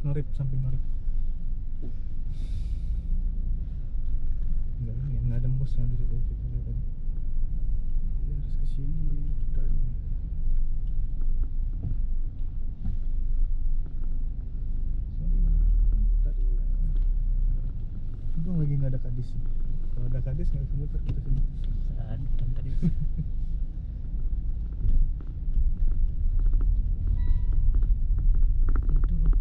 Norip, samping Norip. Enggak ini, nggak ada embusnya di situ kita lihat tadi. Jadi harus ke sini kita. Sorry Bang. Tadi ya. Untung lagi nggak ada kadis. Kalau ada kadis nggak bisa muter kita sini. Sadam tadi. Itu Bang.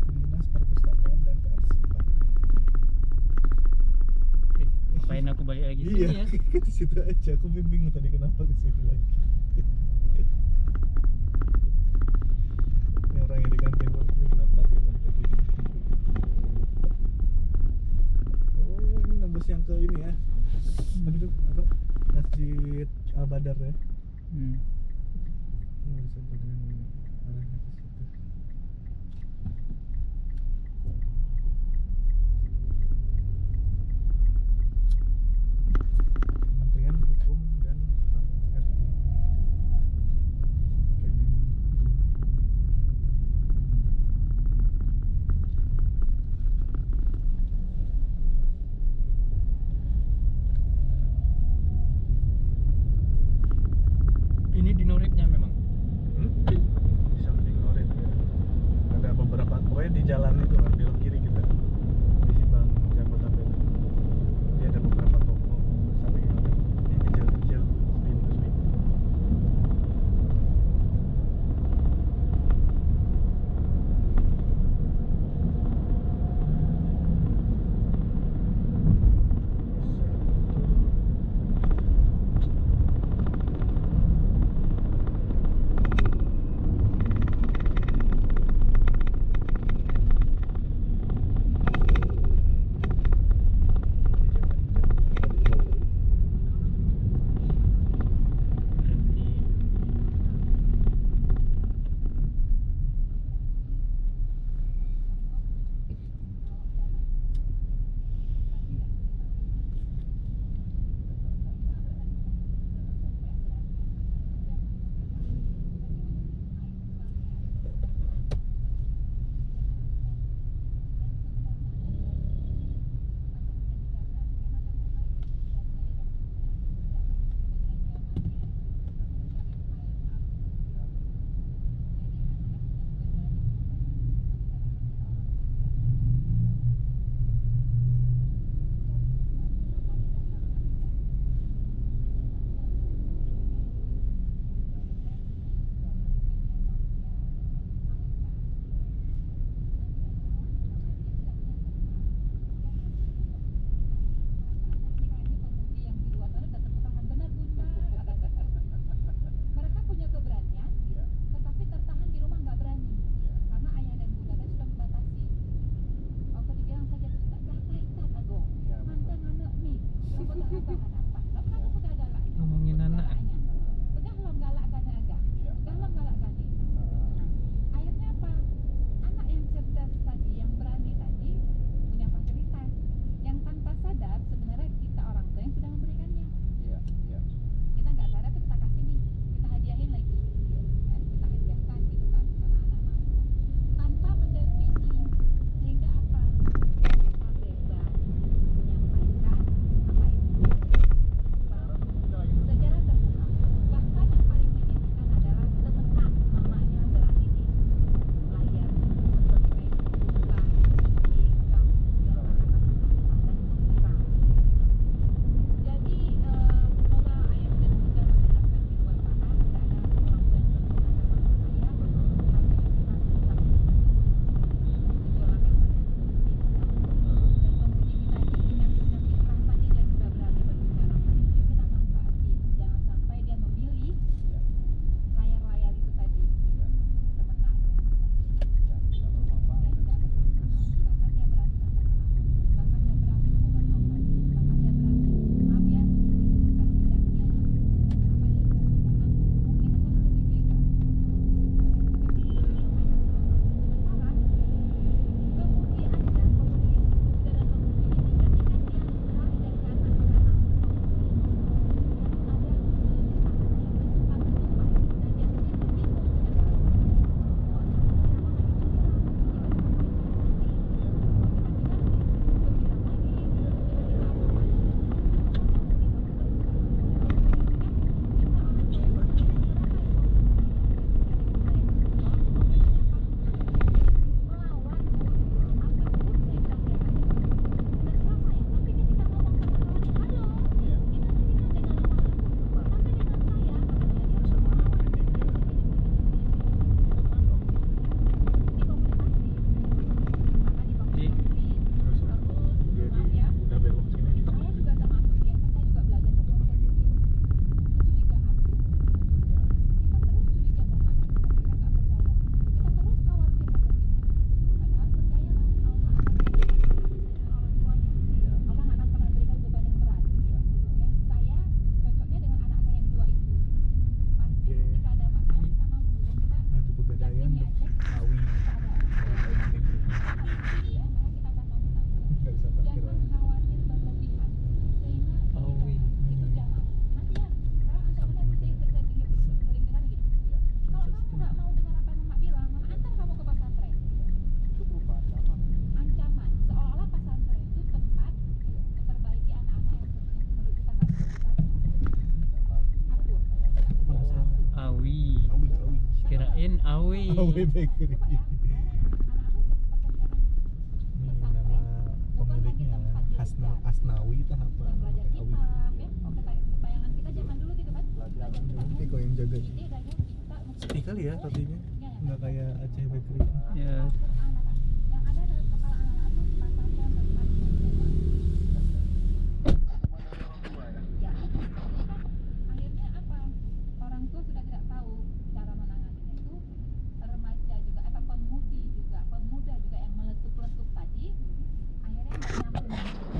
Dinas Perpustakaan dan Kearsipan. Ngapain aku balik lagi sini Iya, ya? ke situ aja. Aku bingung tadi kenapa ke situ lagi. Ini orang yang di kantin pun ini kenapa dia balik lagi. Oh, ini nembus yang ke ini ya. Tadi tuh apa? Masjid Al Badar ya. Ini bisa dengan arahnya ke situ. Kementerian Hukum dan HAM RI. Kemen. Ini di Noripnya memang. Di samping Norip ya. Ada beberapa, pokoknya di jalan itu lah, belok kiri kita di Simpang Jabodetabek. Dia ada beberapa toko samping Norip. Ini kecil-kecil, pintu-pintu. Berhenti. Mereka punya keberanian, tetapi tertahan di rumah nggak berani, karena ayah dan bundanya sudah membatasi. Waktu dibilang saja tuh tak kaitan ago, mantan anak mi, siapa tak tahan apa? Lo kamu pegang galak. Ngomongin anak. Pegang lo galak kan agak, pegang lo galak kan. Akhirnya apa? Anak yang cerdas tadi, yang berani tadi, punya fasilitas, yang tanpa sadar sebenarnya kita orang tua yang sudah memberikannya. Kita nggak sadar tuh kita kasih nih, kita hadiahin lagi, kan? Kita hadiahkan gitu kan, karena anak mau tanpa mendampingi, sehingga apa? Mereka bebas menyampaikan apa itu. Bakery. Awi Bakery. Coba ya, anak-anak pesannya kan Ini nama pemiliknya Asnawi itu apa? yang belajar Pakai Awi. kitab ya. Oh, ketayangan kita zaman dulu gitu kan. Belajar Nanti kok yang jaga. Ini kayaknya kita Sepi kali ya rotinya, nggak kayak Aceh Bakery. Ya,